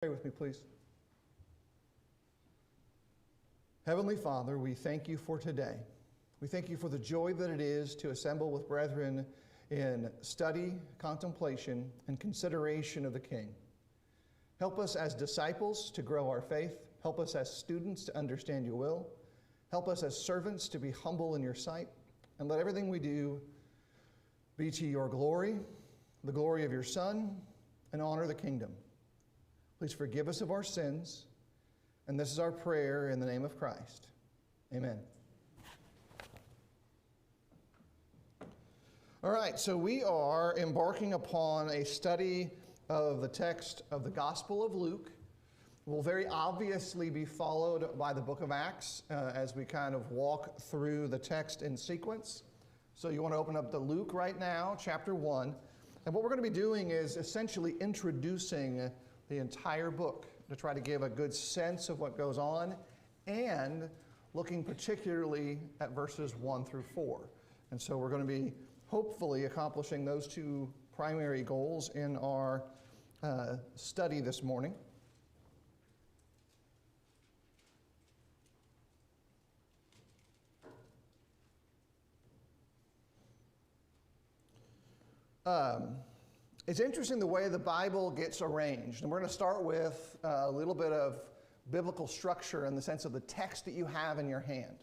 Pray with me, please. Heavenly Father, we thank you for today. We thank you for the joy that it is to assemble with brethren in study, contemplation, and consideration of the King. Help us as disciples to grow our faith. Help us as students to understand your will. Help us as servants to be humble in your sight. And let everything we do be to your glory, the glory of your Son, and honor the kingdom. Please forgive us of our sins. And this is our prayer in the name of Christ. Amen. All right, so we are embarking upon a study of the text of the Gospel of Luke. Will very obviously be followed by the book of Acts as we kind of walk through the text in sequence. So you want to open up to Luke right now, chapter 1. And what we're going to be doing is essentially introducing the entire book to try to give a good sense of what goes on and looking particularly at verses 1 through 4. And so we're going to be hopefully accomplishing those two primary goals in our study this morning. It's interesting the way the Bible gets arranged. And we're going to start with a little bit of biblical structure in the sense of the text that you have in your hand.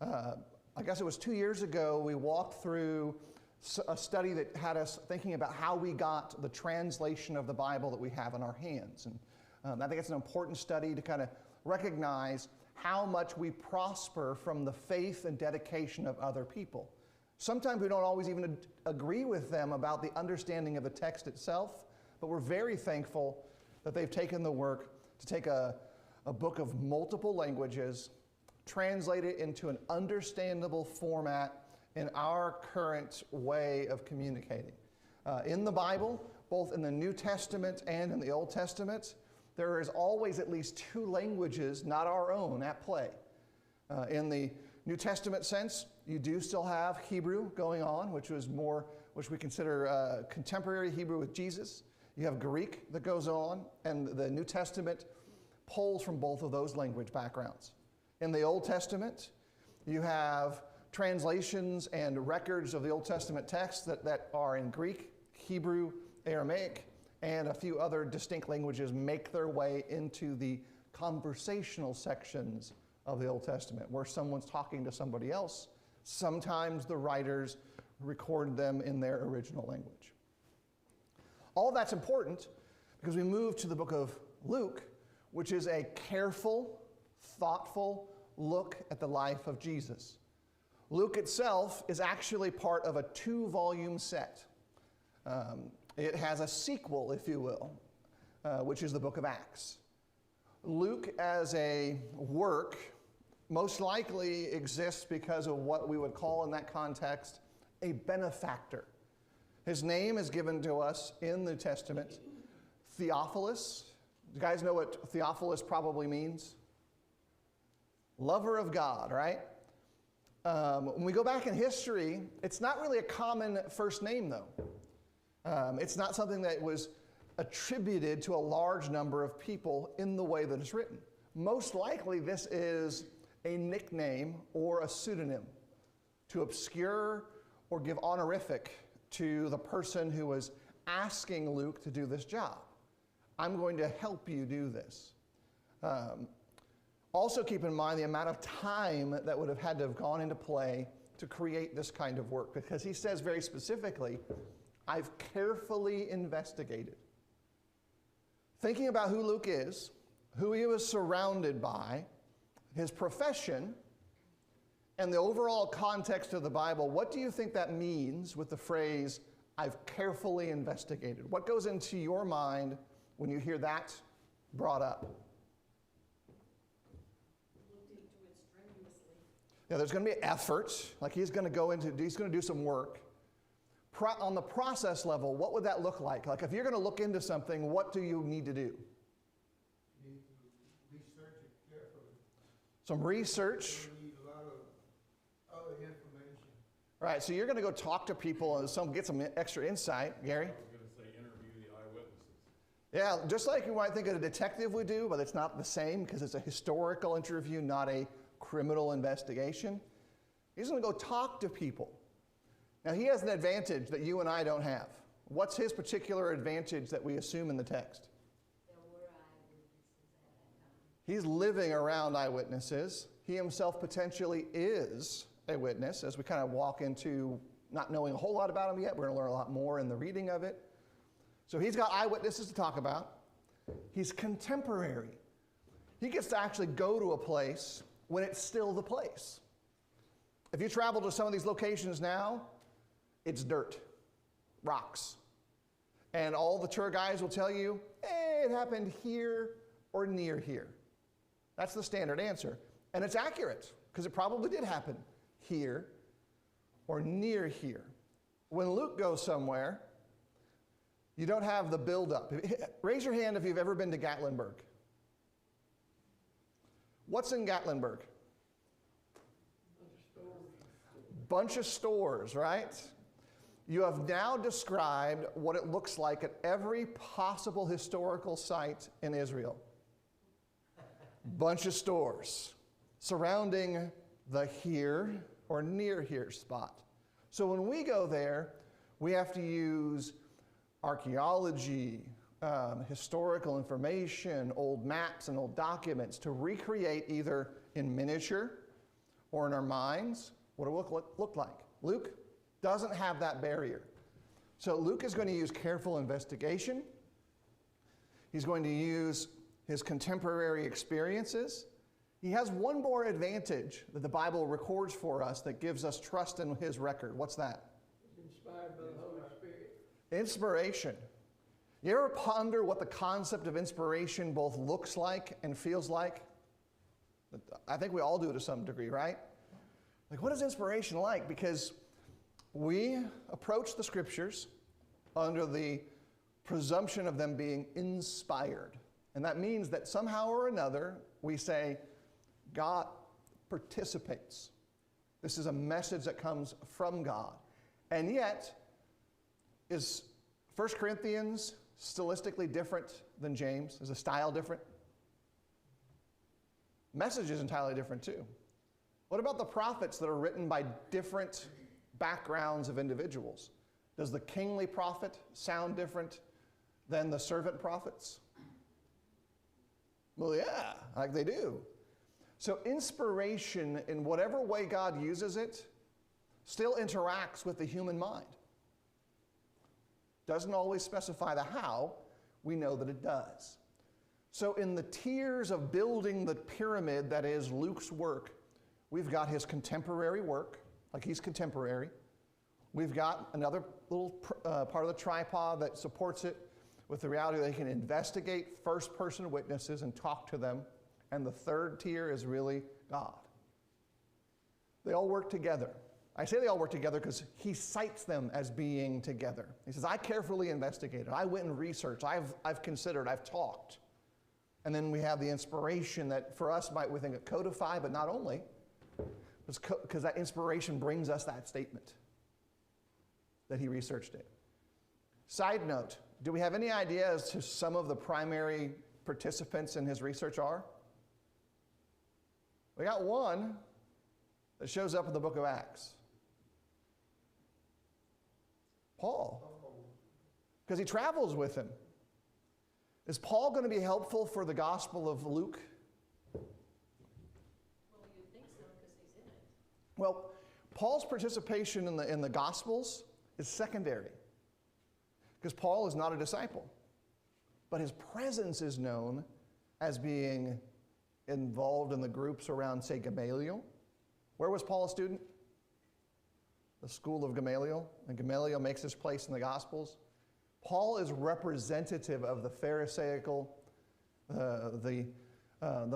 I guess it was 2 years ago we walked through a study that had us thinking about how we got the translation of the Bible that we have in our hands. And I think it's an important study to kind of recognize how much we prosper from the faith and dedication of other people. Sometimes we don't always even agree with them about the understanding of the text itself, but we're very thankful that they've taken the work to take a book of multiple languages, translate it into an understandable format in our current way of communicating. In the Bible, both in the New Testament and in the Old Testament, there is always at least two languages, not our own, at play. In the New Testament sense, you do still have Hebrew going on, which we consider contemporary Hebrew with Jesus. You have Greek that goes on, and the New Testament pulls from both of those language backgrounds. In the Old Testament, you have translations and records of the Old Testament texts that are in Greek, Hebrew, Aramaic, and a few other distinct languages make their way into the conversational sections of the Old Testament, where someone's talking to somebody else. Sometimes the writers record them in their original language. All that's important because we move to the book of Luke, which is a careful, thoughtful look at the life of Jesus. Luke itself is actually part of a 2-volume set. It has a sequel, if you will, which is the book of Acts. Luke as a work most likely exists because of what we would call in that context a benefactor. His name is given to us in the Testament, Theophilus. You guys know what Theophilus probably means? Lover of God, right? When we go back in history, it's not really a common first name, though. It's not something that was attributed to a large number of people in the way that it's written. Most likely, this is a nickname or a pseudonym to obscure or give honorific to the person who was asking Luke to do this job. I'm going to help you do this. Also keep in mind the amount of time that would have had to have gone into play to create this kind of work, because he says very specifically, I've carefully investigated. Thinking about who Luke is, who he was surrounded by, his profession, and the overall context of the Bible, what do you think that means with the phrase, I've carefully investigated? What goes into your mind when you hear that brought up? Looked into it strenuously. Yeah, there's going to be effort, like he's going to do some work. On the process level, what would that look like? Like if you're going to look into something, what do you need to do? You need to research it carefully. Some research. You need a lot of other information. Right, so you're going to go talk to people and get some extra insight. Gary? I was going to say interview the eyewitnesses. Yeah, just like you might think of a detective would do, but it's not the same because it's a historical interview, not a criminal investigation. He's going to go talk to people. Now, he has an advantage that you and I don't have. What's his particular advantage that we assume in the text? There were eyewitnesses at that time. He's living around eyewitnesses. He himself potentially is a witness, as we kind of walk into not knowing a whole lot about him yet. We're going to learn a lot more in the reading of it. So he's got eyewitnesses to talk about. He's contemporary. He gets to actually go to a place when it's still the place. If you travel to some of these locations now, it's dirt, rocks. And all the tour guides will tell you, hey, it happened here or near here. That's the standard answer. And it's accurate, because it probably did happen here or near here. When Luke goes somewhere, you don't have the buildup. Raise your hand if you've ever been to Gatlinburg. What's in Gatlinburg? Bunch of stores, right? You have now described what it looks like at every possible historical site in Israel. Bunch of stores surrounding the here or near here spot. So when we go there, we have to use archaeology, historical information, old maps and old documents to recreate either in miniature or in our minds what it will look like. Luke doesn't have that barrier. So Luke is going to use careful investigation. He's going to use his contemporary experiences. He has one more advantage that the Bible records for us that gives us trust in his record. What's that? It's inspired by the Holy Spirit. Inspiration. You ever ponder what the concept of inspiration both looks like and feels like? I think we all do to some degree, right? Like, what is inspiration like? Because we approach the scriptures under the presumption of them being inspired. And that means that somehow or another we say, God participates. This is a message that comes from God. And yet, is 1 Corinthians stylistically different than James? Is the style different? Message is entirely different too. What about the prophets that are written by different backgrounds of individuals? Does the kingly prophet sound different than the servant prophets? Well, yeah, like they do. So inspiration, in whatever way God uses it, still interacts with the human mind. Doesn't always specify the how, we know that it does. So in the tiers of building the pyramid that is Luke's work, we've got his contemporary work, like he's contemporary. We've got another little part of the tripod that supports it with the reality that he can investigate first-person witnesses and talk to them. And the third tier is really God. They all work together. I say they all work together because he cites them as being together. He says, I carefully investigated. I went and researched. I've considered. I've talked. And then we have the inspiration that for us might we think of codify, but not only, because that inspiration brings us that statement that he researched it. Side note, do we have any idea as to some of the primary participants in his research are? We got one that shows up in the book of Acts. Paul. Because he travels with him. Is Paul going to be helpful for the gospel of Luke? Well, you'd think so because he's in it. Well, Paul's participation in the gospels is secondary. Because Paul is not a disciple. But his presence is known as being involved in the groups around, say, Gamaliel. Where was Paul a student? The school of Gamaliel. And Gamaliel makes his place in the Gospels. Paul is representative of the Pharisaical, the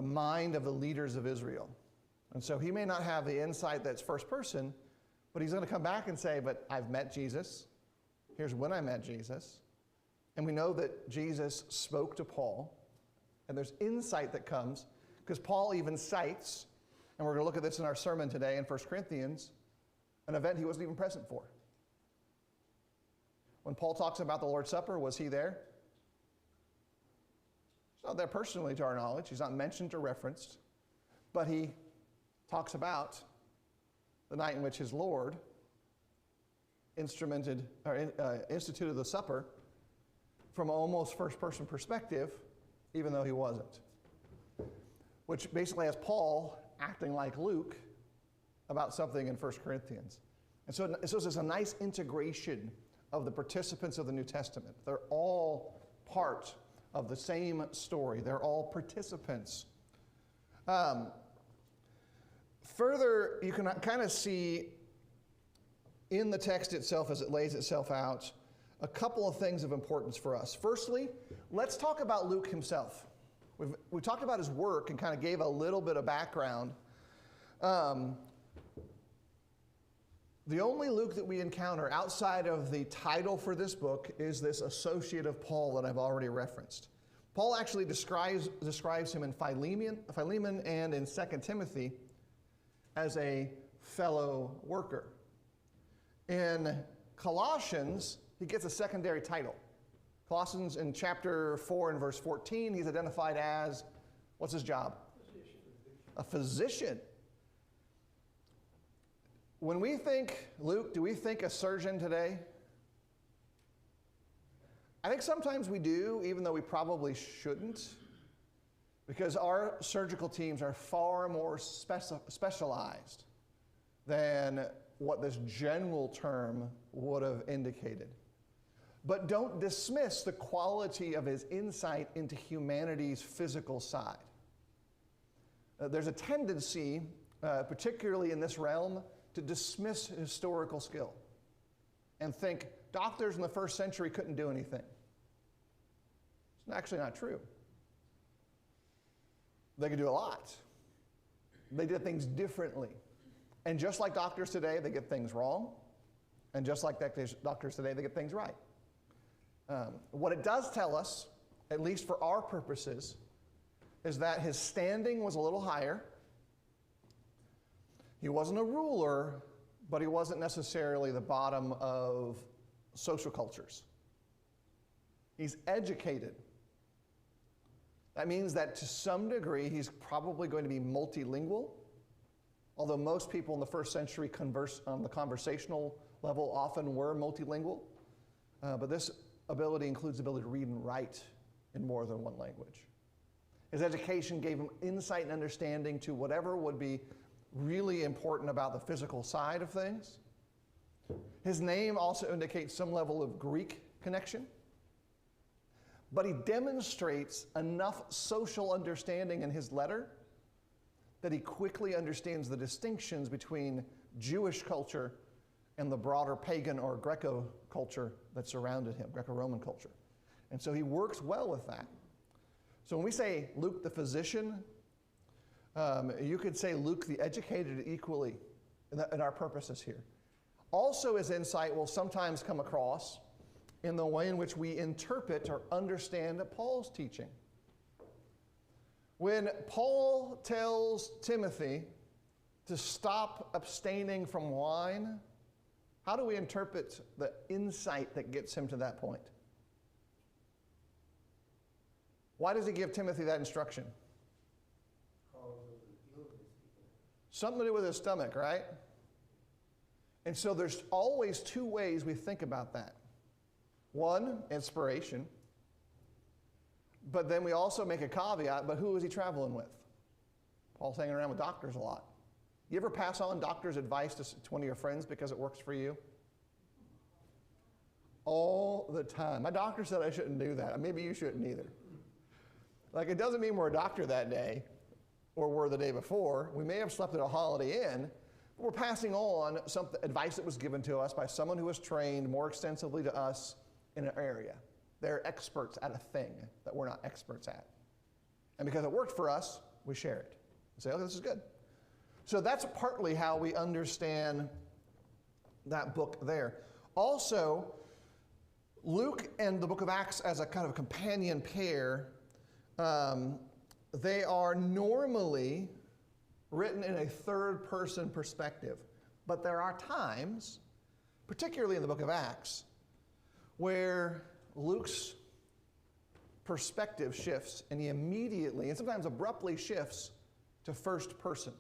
mind of the leaders of Israel. And so he may not have the insight that's first person, but he's going to come back and say, but I've met Jesus. Here's when I met Jesus. And we know that Jesus spoke to Paul. And there's insight that comes, because Paul even cites, and we're going to look at this in our sermon today in 1 Corinthians, an event he wasn't even present for. When Paul talks about the Lord's Supper, was he there? It's not there personally to our knowledge. He's not mentioned or referenced. But he talks about the night in which his Lord instituted the supper from an almost first-person perspective, even though he wasn't. Which basically has Paul acting like Luke about something in 1 Corinthians. And so there's a nice integration of the participants of the New Testament. They're all part of the same story. They're all participants. Further, you can kind of see in the text itself as it lays itself out a couple of things of importance for us. Firstly, let's talk about Luke himself. We talked about his work and kind of gave a little bit of background. The only Luke that we encounter outside of the title for this book is this associate of Paul that I've already referenced. Paul actually describes him in Philemon and in 2 Timothy as a fellow worker. In Colossians, he gets a secondary title. Colossians in chapter 4 and verse 14, he's identified as, what's his job? A physician. When we think Luke, do we think a surgeon today? I think sometimes we do, even though we probably shouldn't, because our surgical teams are far more specialized than what this general term would have indicated. But don't dismiss the quality of his insight into humanity's physical side. There's a tendency, particularly in this realm, to dismiss historical skill and think doctors in the first century couldn't do anything. It's actually not true. They could do a lot. They did things differently. And just like doctors today, they get things wrong. And just like doctors today, they get things right. What it does tell us, at least for our purposes, is that his standing was a little higher. He wasn't a ruler, but he wasn't necessarily the bottom of social cultures. He's educated. That means that to some degree, he's probably going to be multilingual, although most people in the first century converse on the conversational level often were multilingual. But this ability includes the ability to read and write in more than one language. His education gave him insight and understanding to whatever would be really important about the physical side of things. His name also indicates some level of Greek connection. But he demonstrates enough social understanding in his letter that he quickly understands the distinctions between Jewish culture and the broader pagan or Greco culture that surrounded him, Greco-Roman culture. And so he works well with that. So when we say Luke the physician, you could say Luke the educated equally in our purposes here. Also, his insight will sometimes come across in the way in which we interpret or understand Paul's teaching. When Paul tells Timothy to stop abstaining from wine, how do we interpret the insight that gets him to that point? Why does he give Timothy that instruction? Something to do with his stomach, right? And so there's always two ways we think about that. One, inspiration. But then we also make a caveat, but who is he traveling with? Paul's hanging around with doctors a lot. You ever pass on doctor's advice to one of your friends because it works for you? All the time. My doctor said I shouldn't do that. Maybe you shouldn't either. Like, it doesn't mean we're a doctor that day or were the day before. We may have slept at a Holiday Inn, but we're passing on some advice that was given to us by someone who was trained more extensively to us in an area. They're experts at a thing that we're not experts at. And because it worked for us, we share it. We say, oh, this is good. So that's partly how we understand that book there. Also, Luke and the book of Acts as a kind of companion pair, they are normally written in a third-person perspective. But there are times, particularly in the book of Acts, where Luke's perspective shifts, and he immediately, and sometimes abruptly, shifts to first person.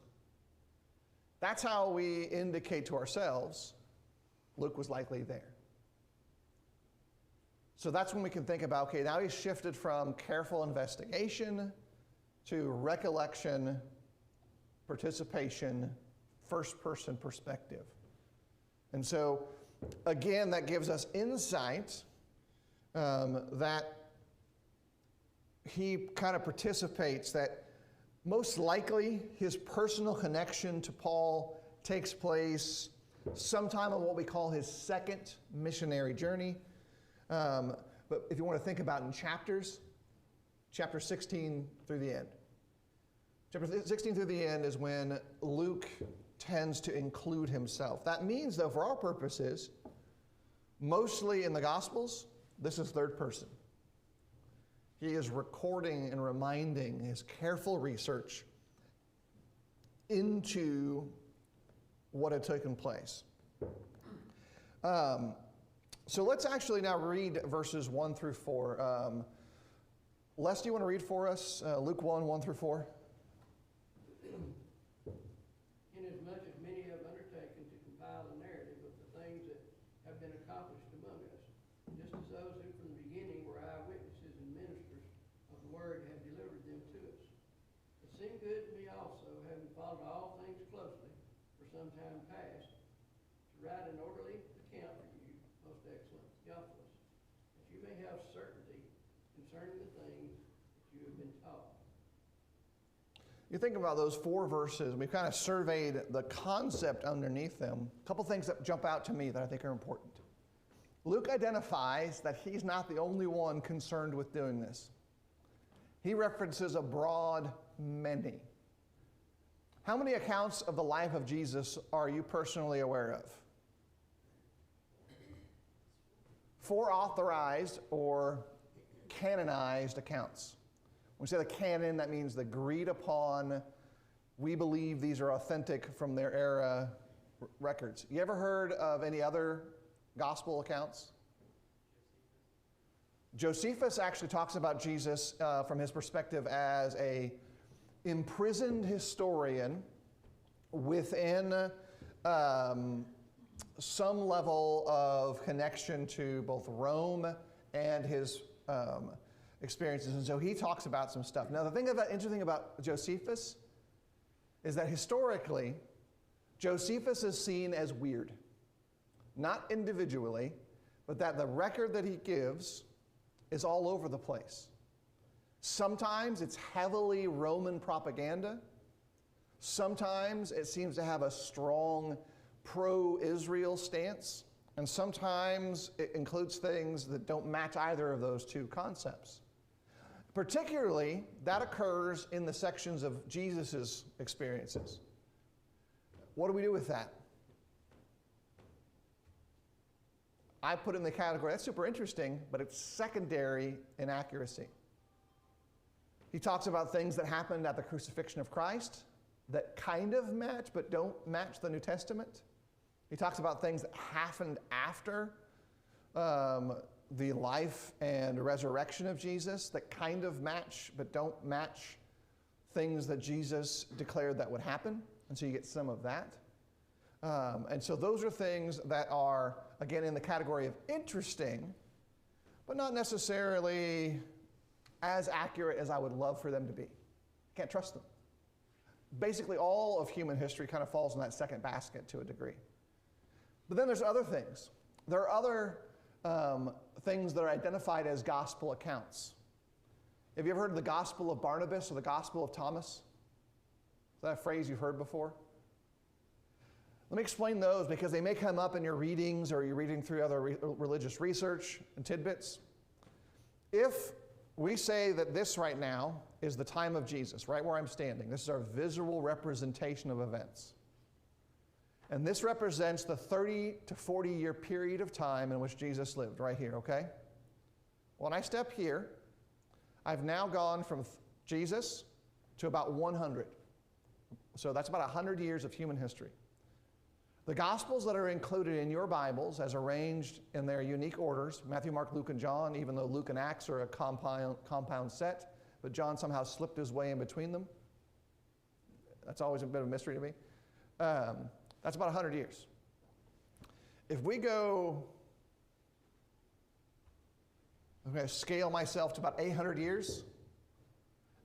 That's how we indicate to ourselves Luke was likely there. So that's when we can think about, okay, now he's shifted from careful investigation to recollection, participation, first person perspective. And so, again, that gives us insight that he kind of participates, that most likely his personal connection to Paul takes place sometime on what we call his second missionary journey. But if you want to think about in chapters, chapter 16 through the end. Chapter 16 through the end is when Luke tends to include himself. That means, though, for our purposes, mostly in the Gospels, this is third person. He is recording and reminding his careful research into what had taken place. So let's actually now read verses 1 through 4. Les, do you want to read for us Luke 1, 1 through 4? Inasmuch as many have undertaken to compile a narrative of the things that have been accomplished among us, just as those who from the beginning were eyewitnesses and ministers of the word have delivered them to us. It seemed good to me also, having followed all things closely for some time past, to write an orderly account for you, most excellent Theophilus, that you may have certainty concerning the things that you have been taught. You think about those 4 verses, we've kind of surveyed the concept underneath them. A couple things that jump out to me that I think are important. Luke identifies that he's not the only one concerned with doing this. He references a broad many. How many accounts of the life of Jesus are you personally aware of? 4 authorized or canonized accounts. When we say the canon, that means the agreed upon, we believe these are authentic from their era records. You ever heard of any other gospel accounts? Josephus actually talks about Jesus from his perspective as a imprisoned historian within some level of connection to both Rome and his experiences. And so he talks about some stuff. Now, the thing about interesting about Josephus is that historically, Josephus is seen as weird. Not individually, but that the record that he gives is all over the place. Sometimes it's heavily Roman propaganda. Sometimes it seems to have a strong pro-Israel stance. And sometimes it includes things that don't match either of those two concepts. Particularly, that occurs in the sections of Jesus' experiences. What do we do with that? I put in the category, that's super interesting, but it's secondary inaccuracy. He talks about things that happened at the crucifixion of Christ that kind of match, but don't match the New Testament. He talks about things that happened after the life and resurrection of Jesus that kind of match, but don't match things that Jesus declared that would happen. And so you get some of that. And so those are things that are, again, in the category of interesting, but not necessarily as accurate as I would love for them to be. Can't trust them. Basically, all of human history kind of falls in that second basket to a degree. But then there's other things. There are other things that are identified as gospel accounts. Have you ever heard of the Gospel of Barnabas or the Gospel of Thomas? Is that a phrase you've heard before? Let me explain those because they may come up in your readings or you're reading through other religious research and tidbits. If we say that this right now is the time of Jesus, right where I'm standing, this is our visual representation of events. And this represents the 30 to 40 year period of time in which Jesus lived, right here, okay? When I step here, I've now gone from Jesus to about 100. So that's about 100 years of human history. The Gospels that are included in your Bibles as arranged in their unique orders, Matthew, Mark, Luke, and John, even though Luke and Acts are a compound set, but John somehow slipped his way in between them. That's always a bit of a mystery to me. That's about 100 years. If we go, I'm going to scale myself to about 800 years,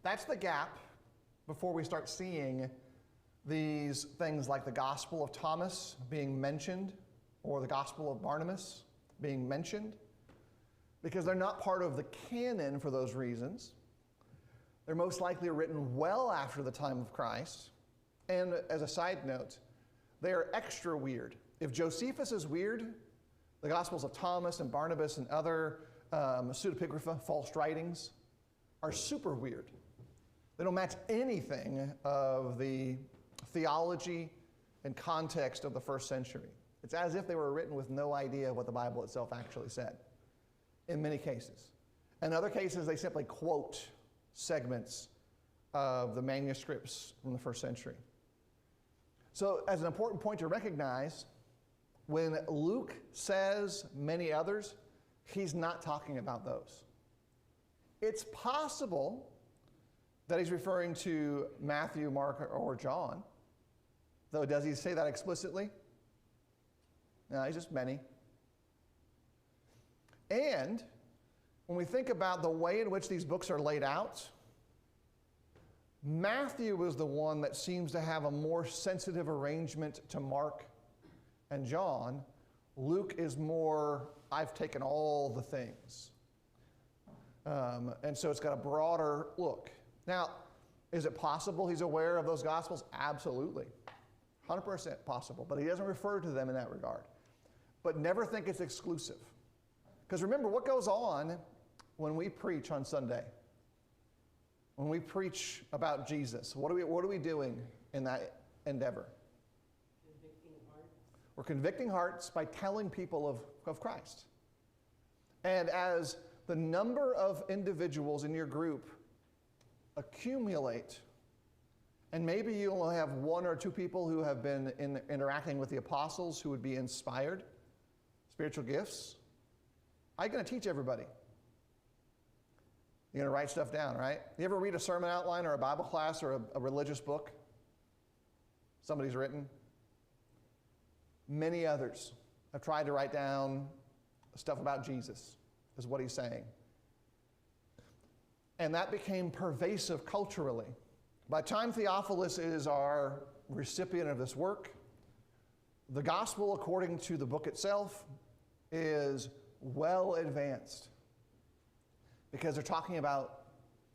that's the gap before we start seeing these things like the Gospel of Thomas being mentioned or the Gospel of Barnabas being mentioned, because they're not part of the canon for those reasons. They're most likely written well after the time of Christ. And as a side note, they are extra weird. If Josephus is weird, the Gospels of Thomas and Barnabas and other pseudepigrapha, false writings, are super weird. They don't match anything of the theology and context of the first century. It's as if they were written with no idea of what the Bible itself actually said, in many cases. In other cases, they simply quote segments of the manuscripts from the first century. So, as an important point to recognize, when Luke says many others, he's not talking about those. It's possible that he's referring to Matthew, Mark, or John. Though, does he say that explicitly? No, he's just many. And when we think about the way in which these books are laid out, Matthew is the one that seems to have a more sensitive arrangement to Mark and John. Luke is more, I've taken all the things. And so it's got a broader look. Now, is it possible he's aware of those Gospels? Absolutely. 100% possible. But he doesn't refer to them in that regard. But never think it's exclusive. Because remember, what goes on when we preach on Sunday? When we preach about Jesus, what are we doing in that endeavor? Convicting hearts. We're convicting hearts by telling people of Christ. And as the number of individuals in your group accumulate, and maybe you only have one or two people who have been interacting with the apostles who would be inspired, spiritual gifts, how are you going to teach everybody? You're going to write stuff down, right? You ever read a sermon outline or a Bible class or a religious book somebody's written? Many others have tried to write down stuff about Jesus, is what he's saying. And that became pervasive culturally. By the time Theophilus is our recipient of this work, the gospel, according to the book itself, is well advanced. Because they're talking about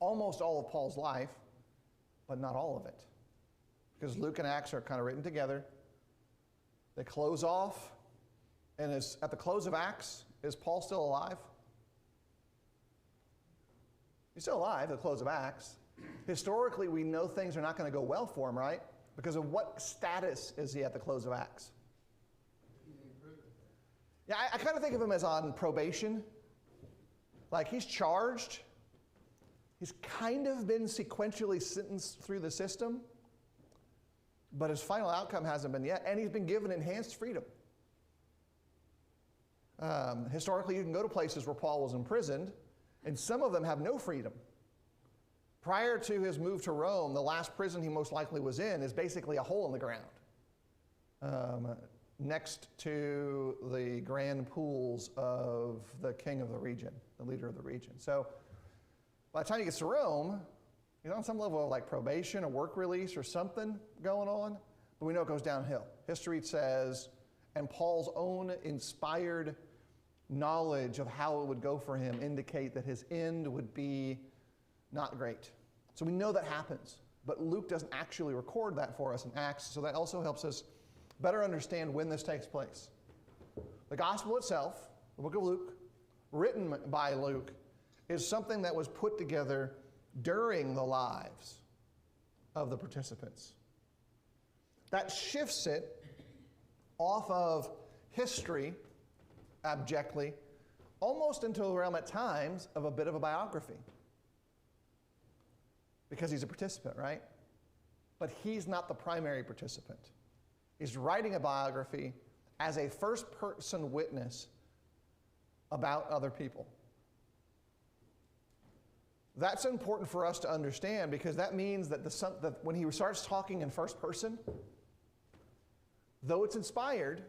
almost all of Paul's life, but not all of it. Because Luke and Acts are kind of written together. They close off, and at the close of Acts, is Paul still alive? He's still alive at the close of Acts. Historically, we know things are not going to go well for him, right? Because of what status is he at the close of Acts? Yeah, I kind of think of him as on probation. Like he's charged. He's kind of been sequentially sentenced through the system, but his final outcome hasn't been yet, and he's been given enhanced freedom. Historically, you can go to places where Paul was imprisoned, and some of them have no freedom. Prior to his move to Rome, the last prison he most likely was in is basically a hole in the ground, next to the grand pools of the king of the region, the leader of the region. So by the time he gets to Rome, he's on some level of like probation, a work release, or something going on, but we know it goes downhill. History says, and Paul's own inspired knowledge of how it would go for him indicate that his end would be not great. So we know that happens, but Luke doesn't actually record that for us in Acts, so that also helps us better understand when this takes place. The gospel itself, the book of Luke, written by Luke, is something that was put together during the lives of the participants. That shifts it off of history, abjectly, almost into a realm at times of a bit of a biography. Because he's a participant, right? But he's not the primary participant. He's writing a biography as a first-person witness about other people. That's important for us to understand because that means that when he starts talking in first person, though it's inspired,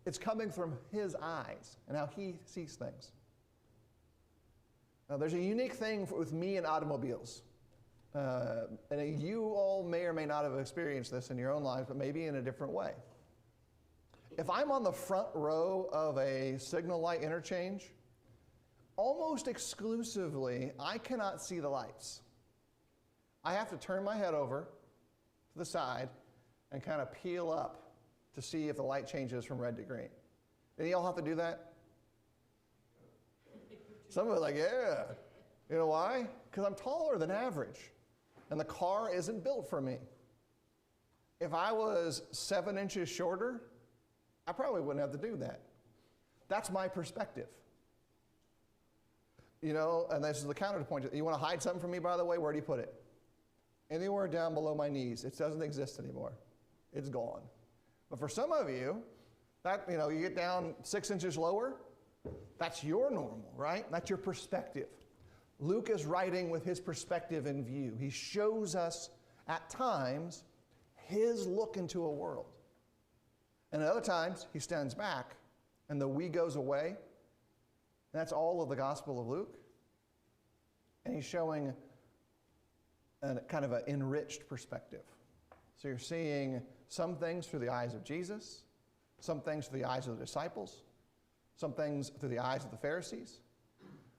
it's coming from his eyes and how he sees things. Now, there's a unique thing with me and automobiles. And you all may or may not have experienced this in your own lives, but maybe in a different way. If I'm on the front row of a signal light interchange, almost exclusively, I cannot see the lights. I have to turn my head over to the side and kind of peel up to see if the light changes from red to green. Any of y'all have to do that? Some of it like, yeah. You know why? Because I'm taller than average, and the car isn't built for me. If I was 7 inches shorter, I probably wouldn't have to do that. That's my perspective. You know, and this is the counterpoint. You want to hide something from me, by the way? Where do you put it? Anywhere down below my knees. It doesn't exist anymore. It's gone. But for some of you, you get down 6 inches lower, that's your normal, right? That's your perspective. Luke is writing with his perspective in view. He shows us, at times, his look into a world. And at other times, he stands back, and the we goes away. That's all of the Gospel of Luke. And he's showing a kind of an enriched perspective. So you're seeing some things through the eyes of Jesus, some things through the eyes of the disciples, some things through the eyes of the Pharisees.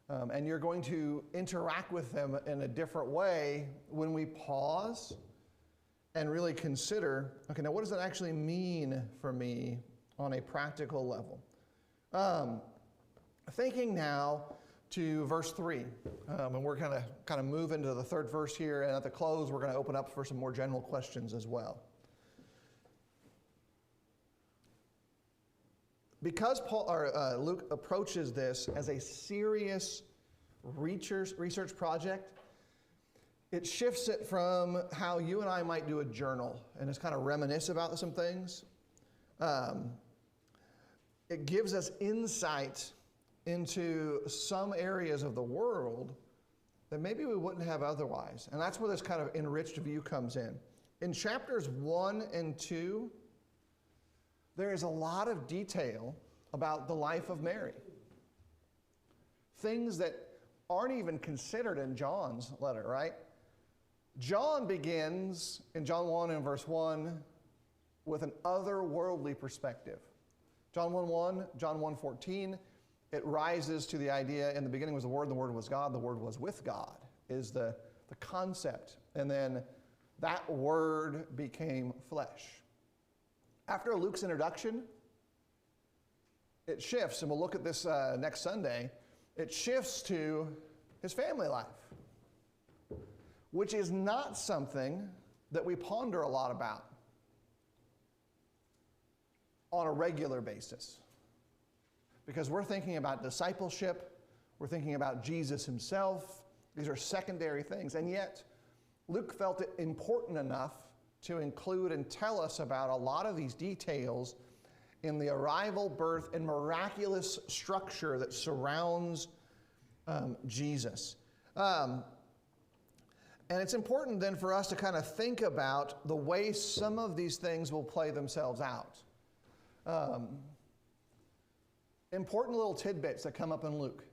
And you're going to interact with them in a different way when we pause and really consider, okay, now what does that actually mean for me on a practical level? Thinking now to verse 3, and we're kind of move into the third verse here, and at the close we're going to open up for some more general questions as well. Because Luke approaches this as a serious research project, it shifts it from how you and I might do a journal and just kind of reminisce about some things. It gives us insight into some areas of the world that maybe we wouldn't have otherwise. And that's where this kind of enriched view comes in. In chapters 1 and 2, there is a lot of detail about the life of Mary. Things that aren't even considered in John's letter, right? John begins in John 1 and verse 1 with an otherworldly perspective. John 1:1, John 1:14, it rises to the idea, in the beginning was the Word, and the Word was God, the Word was with God, is the concept. And then that Word became flesh. After Luke's introduction, it shifts, and we'll look at this next Sunday, it shifts to his family life, which is not something that we ponder a lot about on a regular basis. Because we're thinking about discipleship, we're thinking about Jesus himself. These are secondary things, and yet Luke felt it important enough to include and tell us about a lot of these details in the arrival, birth, and miraculous structure that surrounds Jesus. And it's important then for us to kind of think about the way some of these things will play themselves out. Important little tidbits that come up in Luke.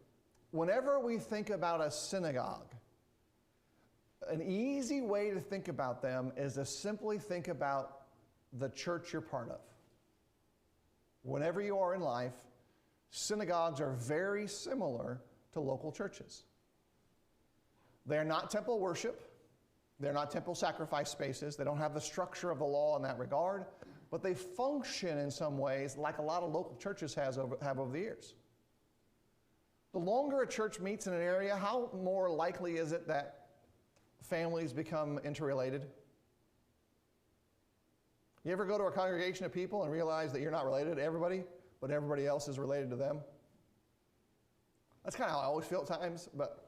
Whenever we think about a synagogue, an easy way to think about them is to simply think about the church you're part of. Whenever you are in life, synagogues are very similar to local churches. They're not temple worship. They're not temple sacrifice spaces. They don't have the structure of the law in that regard, but they function in some ways like a lot of local churches have over the years. The longer a church meets in an area, how more likely is it that families become interrelated? You ever go to a congregation of people and realize that you're not related to everybody, but everybody else is related to them? That's kind of how I always feel at times, but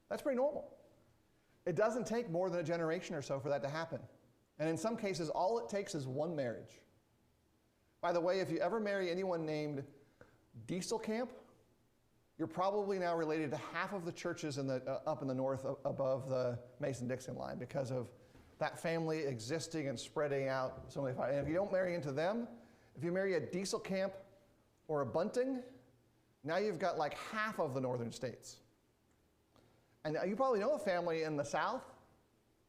that's pretty normal. It doesn't take more than a generation or so for that to happen. And in some cases, all it takes is one marriage. By the way, if you ever marry anyone named Dieselkamp, you're probably now related to half of the churches up in the north above the Mason-Dixon line because of that family existing and spreading out so many. And if you don't marry into them, if you marry a Dieselkamp or a Bunting, now you've got like half of the northern states. And you probably know a family in the south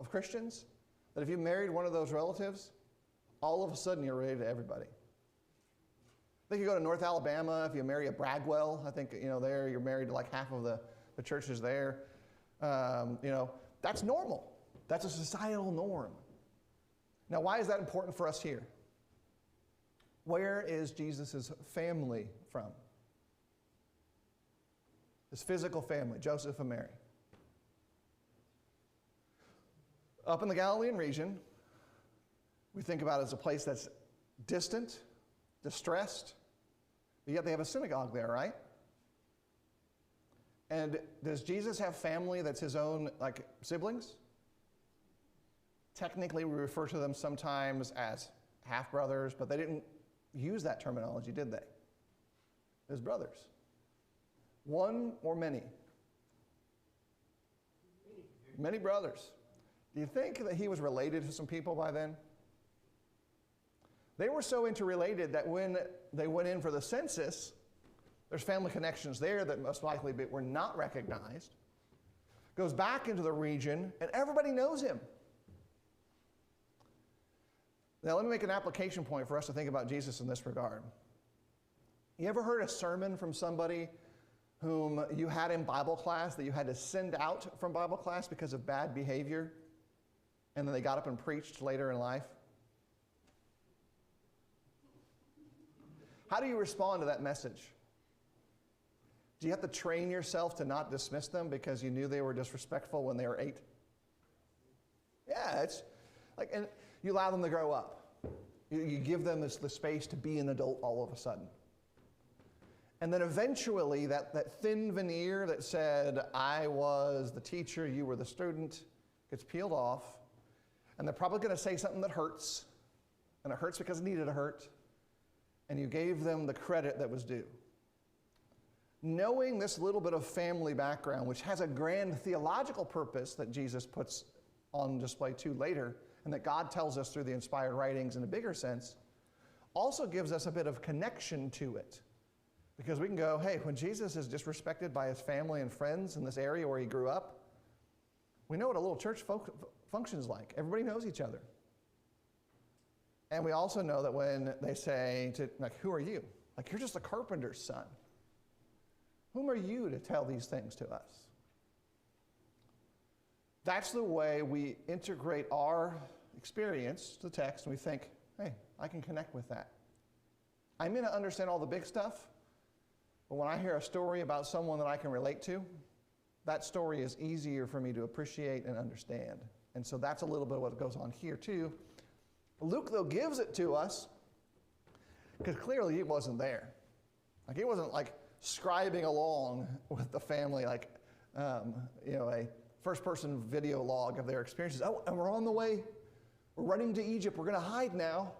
of Christians that if you married one of those relatives, all of a sudden you're related to everybody. I think you go to North Alabama, if you marry a Bragwell, I think, there you're married to like half of the churches there. That's normal. That's a societal norm. Now, why is that important for us here? Where is Jesus' family from? His physical family, Joseph and Mary. Up in the Galilean region, we think about it as a place that's distant, distressed, but yet they have a synagogue there, right? And does Jesus have family that's his own, like siblings? Technically, we refer to them sometimes as half-brothers, but they didn't use that terminology, did they? His brothers. One or many? Many brothers. Do you think that he was related to some people by then? They were so interrelated that when they went in for the census, there's family connections there that most likely were not recognized. Goes back into the region, and everybody knows him. Now, let me make an application point for us to think about Jesus in this regard. You ever heard a sermon from somebody whom you had in Bible class that you had to send out from Bible class because of bad behavior, and then they got up and preached later in life? How do you respond to that message? Do you have to train yourself to not dismiss them because you knew they were disrespectful when they were 8? Yeah, it's like, and you allow them to grow up. You give them the space to be an adult all of a sudden. And then eventually that thin veneer that said, I was the teacher, you were the student, gets peeled off. And they're probably going to say something that hurts. And it hurts because it needed to hurt. And you gave them the credit that was due. Knowing this little bit of family background, which has a grand theological purpose that Jesus puts on display too later, and that God tells us through the inspired writings in a bigger sense, also gives us a bit of connection to it. Because we can go, hey, when Jesus is disrespected by his family and friends in this area where he grew up, we know what a little church functions like. Everybody knows each other. And we also know that when they say, who are you? Like, you're just a carpenter's son. Whom are you to tell these things to us? That's the way we integrate our experience to the text, and we think, hey, I can connect with that. I may not understand all the big stuff, but when I hear a story about someone that I can relate to, that story is easier for me to appreciate and understand. And so that's a little bit of what goes on here too. Luke, though, gives it to us because clearly he wasn't there. Like, he wasn't like scribing along with the family like, a first-person video log of their experiences. Oh, and we're on the way. We're running to Egypt. We're going to hide now.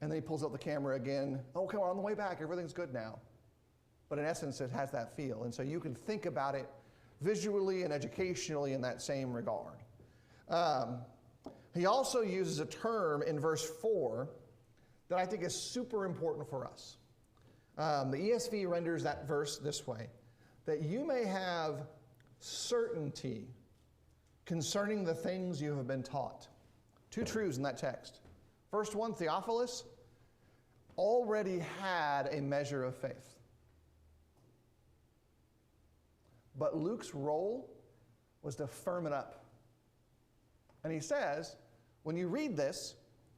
And then he pulls out the camera again. Okay, we're on the way back. Everything's good now. But in essence, it has that feel. And so you can think about it visually and educationally in that same regard. He also uses a term in verse 4 that I think is super important for us. The ESV renders that verse this way, that you may have certainty concerning the things you have been taught. Two truths in that text. First one, Theophilus already had a measure of faith. But Luke's role was to firm it up. And he says, when you read this,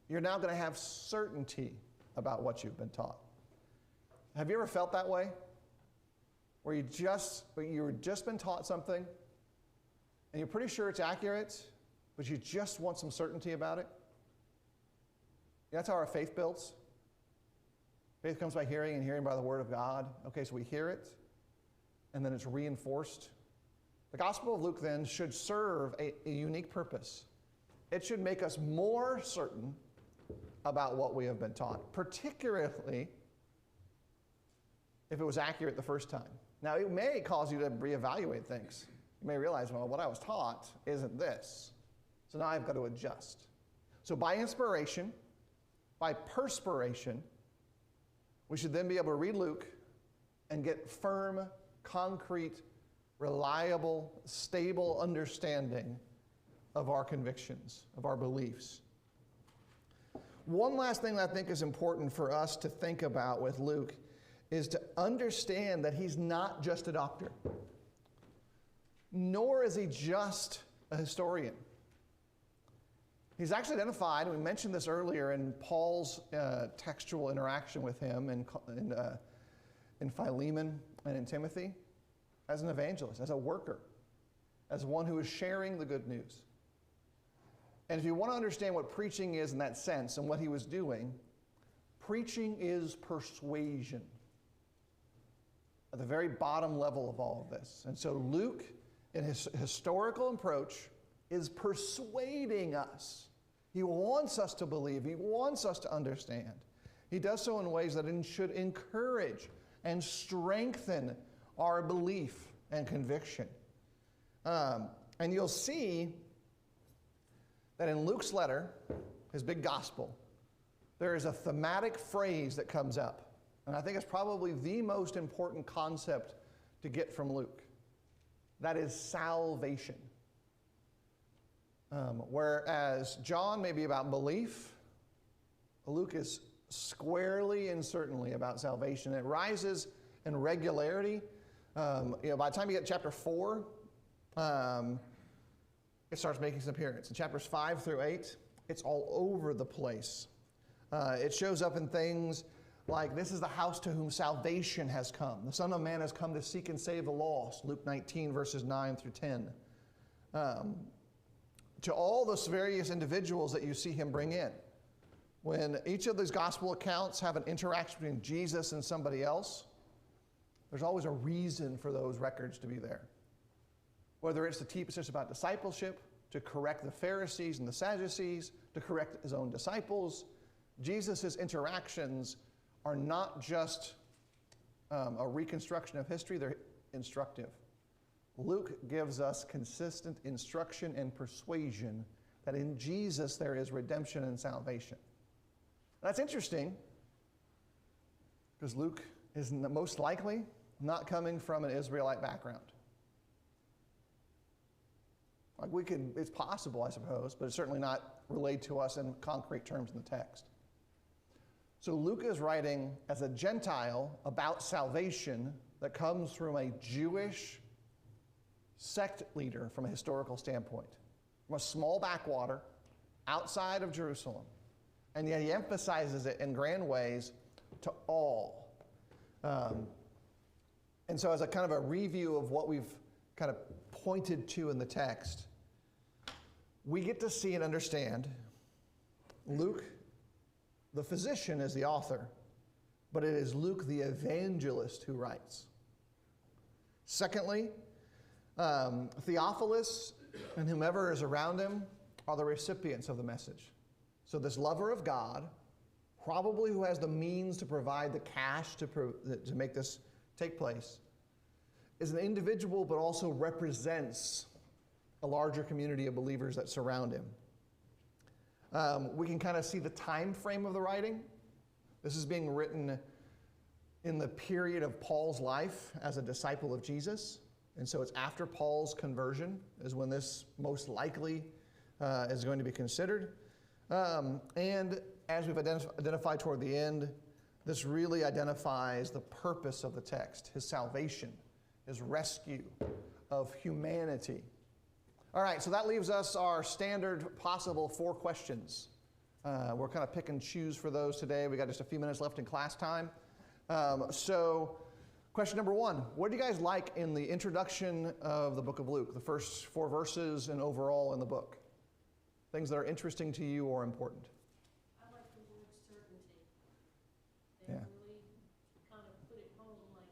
you're now going to have certainty about what you've been taught. Have you ever felt that way? Where you've just been taught something, and you're pretty sure it's accurate, but you just want some certainty about it? That's how our faith builds. Faith comes by hearing, and hearing by the word of God. Okay, so we hear it, and then it's reinforced. The Gospel of Luke then should serve a unique purpose. it should make us more certain about what we have been taught, particularly if it was accurate the first time. Now, it may cause you to reevaluate things. You may realize, well, what I was taught isn't this. So now I've got to adjust. So by inspiration, by perspiration, we should then be able to read Luke and get firm, concrete, reliable, stable understanding of our convictions, of our beliefs. One last thing that I think is important for us to think about with Luke is to understand that he's not just a doctor, nor is he just a historian. He's actually identified, and we mentioned this earlier in Paul's textual interaction with him in Philemon and in Timothy, as an evangelist, as a worker, as one who is sharing the good news. And if you want to understand what preaching is in that sense and what he was doing, preaching is persuasion at the very bottom level of all of this. And so Luke, in his historical approach, is persuading us. He wants us to believe. He wants us to understand. He does so in ways that should encourage and strengthen our belief and conviction. And you'll see that in Luke's letter, his big gospel, there is a thematic phrase that comes up. And I think it's probably the most important concept to get from Luke. That is salvation. Whereas John may be about belief, Luke is squarely and certainly about salvation. It rises in regularity. By the time you get to chapter 4, it starts making some appearance. In chapters 5 through 8, it's all over the place. It shows up in things like, this is the house to whom salvation has come. The Son of Man has come to seek and save the lost. Luke 19, verses 9 through 10. To all those various individuals that you see him bring in. When each of these gospel accounts have an interaction between Jesus and somebody else, there's always a reason for those records to be there. Whether it's to teach us about discipleship, to correct the Pharisees and the Sadducees, to correct his own disciples, Jesus' interactions are not just a reconstruction of history, they're instructive. Luke gives us consistent instruction and persuasion that in Jesus there is redemption and salvation. That's interesting because Luke is most likely not coming from an Israelite background. It's possible, I suppose, but it's certainly not relayed to us in concrete terms in the text. So Luke is writing as a Gentile about salvation that comes from a Jewish sect leader from a historical standpoint, from a small backwater outside of Jerusalem. And yet he emphasizes it in grand ways to all. And so as a kind of a review of what we've kind of pointed to in the text, we get to see and understand Luke, the physician, is the author, but it is Luke, the evangelist, who writes. Secondly, Theophilus and whomever is around him are the recipients of the message. So this lover of God, probably who has the means to provide the cash to make this take place, is an individual but also represents a larger community of believers that surround him. We can kind of see the time frame of the writing. This is being written in the period of Paul's life as a disciple of Jesus. And so it's after Paul's conversion is when this most likely is going to be considered. And as we've identified toward the end, this really identifies the purpose of the text, his salvation, his rescue of humanity. All right, so that leaves us our standard possible 4 questions. We're kind of pick and choose for those today. We got just a few minutes left in class time. So question number 1, what do you guys like in the introduction of the book of Luke, the first 4 verses and overall in the book? Things that are interesting to you or important? I like the word certainty. They Yeah. really kind of put it home, like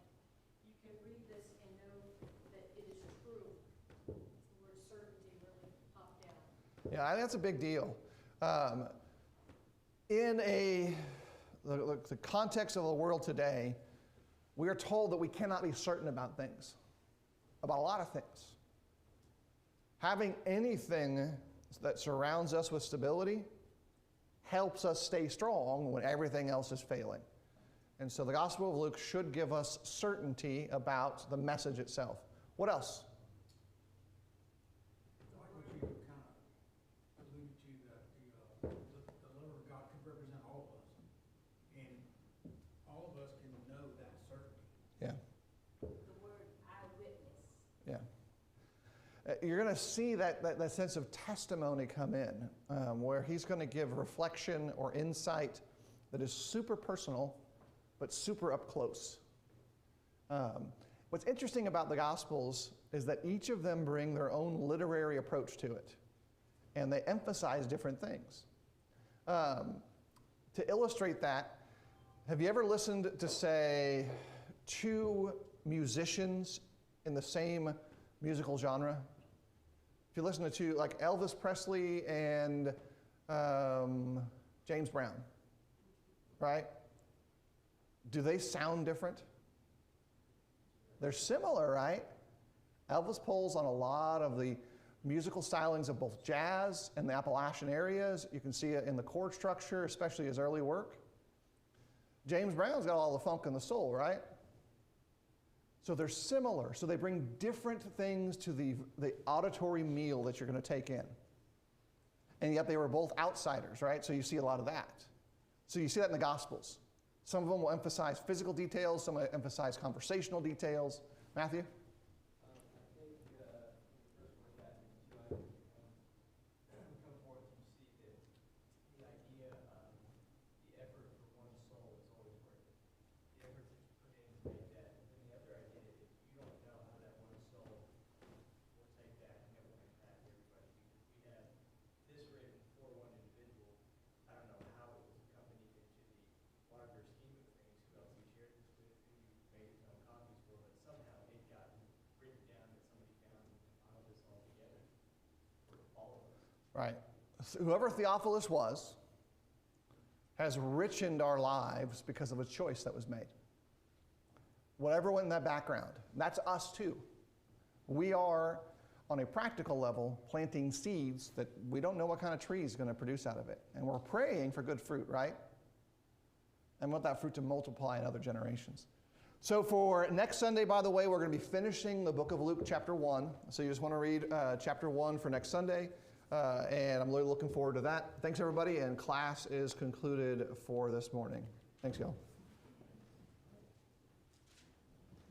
you can read this and know that it is true. The word certainty really popped out. Yeah, I think that's a big deal. In the context of the world today, we are told that we cannot be certain about things, about a lot of things. Having anything that surrounds us with stability helps us stay strong when everything else is failing. And so the Gospel of Luke should give us certainty about the message itself. What else? Like what you kind of alluded to, that the love of God could represent all of us. And all of us can know that certainty. Yeah. The word eyewitness. Yeah. You're going to see that sense of testimony come in, where he's going to give reflection or insight that is super personal, but super up close. What's interesting about the Gospels is that each of them bring their own literary approach to it, and they emphasize different things. To illustrate that, have you ever listened to, say, two musicians in the same musical genre? If you listen to two, like Elvis Presley and James Brown, right? Do they sound different? They're similar, right? Elvis pulls on a lot of the musical stylings of both jazz and the Appalachian areas. You can see it in the chord structure, especially his early work. James Brown's got all the funk and the soul, right? So they're similar. So they bring different things to the auditory meal that you're going to take in. And yet they were both outsiders, right? So you see a lot of that. So you see that in the Gospels. Some of them will emphasize physical details, some will emphasize conversational details. Matthew? I think the first one that you come forth, you see that the idea of the effort for one soul is always worth it. The effort that you put in to make that. And then the other idea is you don't know how that one soul will take that and it will impact everybody. We have this written for one individual. I don't know how it was accompanied into the larger scheme of things, who else he shared this with, who he made his own copies for, but somehow it got written down that somebody found and compiled this all together for all of us. Right. So whoever Theophilus was has richened our lives because of a choice that was made. Whatever went in that background. That's us too. We are, on a practical level, planting seeds that we don't know what kind of tree is going to produce out of it. And we're praying for good fruit, right? And want that fruit to multiply in other generations. So for next Sunday, by the way, we're going to be finishing the book of Luke chapter 1. So you just want to read chapter 1 for next Sunday. And I'm really looking forward to that. Thanks, everybody. And class is concluded for this morning. Thanks, y'all.